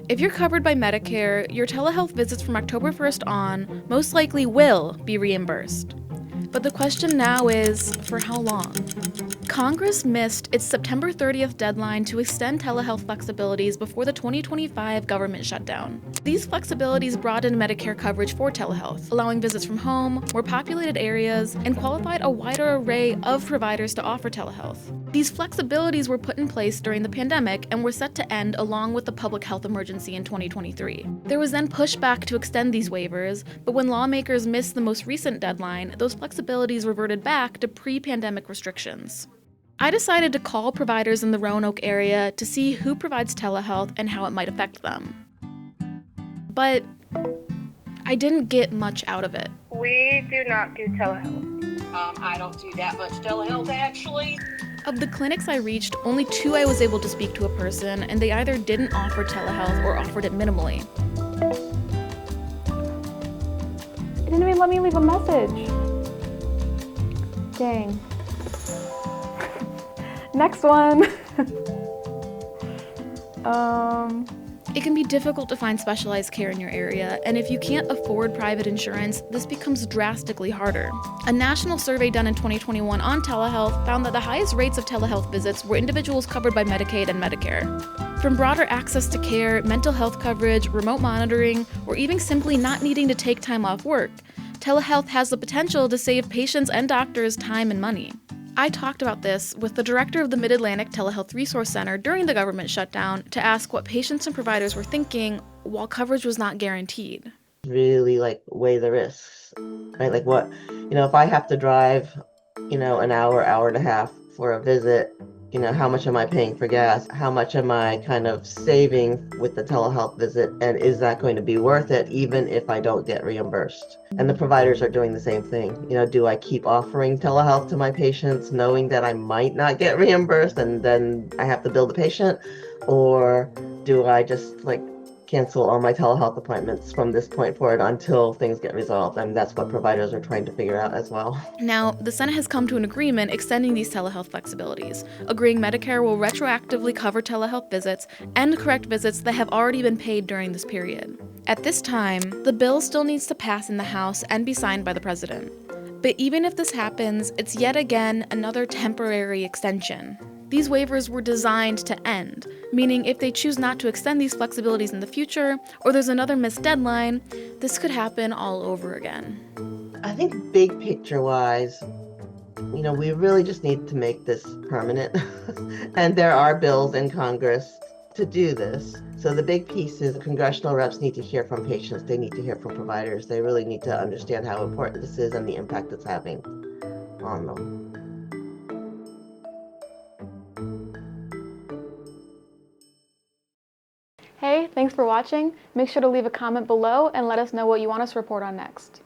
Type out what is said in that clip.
If you're covered by Medicare, your telehealth visits from October 1st on most likely will be reimbursed. But the question now is, for how long? Congress missed its September 30th deadline to extend telehealth flexibilities before the 2025 government shutdown. These flexibilities broadened Medicare coverage for telehealth, allowing visits from home, more populated areas, and qualified a wider array of providers to offer telehealth. These flexibilities were put in place during the pandemic and were set to end along with the public health emergency in 2023. There was then pushback to extend these waivers, but when lawmakers missed the most recent deadline, those flexibilities reverted back to pre-pandemic restrictions. I decided to call providers in the Roanoke area to see who provides telehealth and how it might affect them. But I didn't get much out of it. We do not do telehealth. I don't do that much telehealth, actually. Of the clinics I reached, only 2 I was able to speak to a person, and they either didn't offer telehealth or offered it minimally. It didn't even let me leave a message. Dang. Next one. It can be difficult to find specialized care in your area, and if you can't afford private insurance, this becomes drastically harder. A national survey done in 2021 on telehealth found that the highest rates of telehealth visits were individuals covered by Medicaid and Medicare. From broader access to care, mental health coverage, remote monitoring, or even simply not needing to take time off work, telehealth has the potential to save patients and doctors time and money. I talked about this with the director of the Mid-Atlantic Telehealth Resource Center during the government shutdown to ask what patients and providers were thinking while coverage was not guaranteed. Really weigh the risks, right? If I have to drive, an hour and a half for a visit, how much am I paying for gas? How much am I kind of saving with the telehealth visit? And is that going to be worth it even if I don't get reimbursed? And the providers are doing the same thing. Do I keep offering telehealth to my patients knowing that I might not get reimbursed and then I have to bill the patient? Or do I just cancel all my telehealth appointments from this point forward until things get resolved? And that's what providers are trying to figure out as well. Now, the Senate has come to an agreement extending these telehealth flexibilities, agreeing Medicare will retroactively cover telehealth visits and correct visits that have already been paid during this period. At this time, the bill still needs to pass in the House and be signed by the President. But even if this happens, it's yet again another temporary extension. These waivers were designed to end, meaning if they choose not to extend these flexibilities in the future, or there's another missed deadline, this could happen all over again. I think big picture wise, we really just need to make this permanent. And there are bills in Congress to do this. So the big piece is congressional reps need to hear from patients. They need to hear from providers. They really need to understand how important this is and the impact it's having on them. Hey, thanks for watching. Make sure to leave a comment below and let us know what you want us to report on next.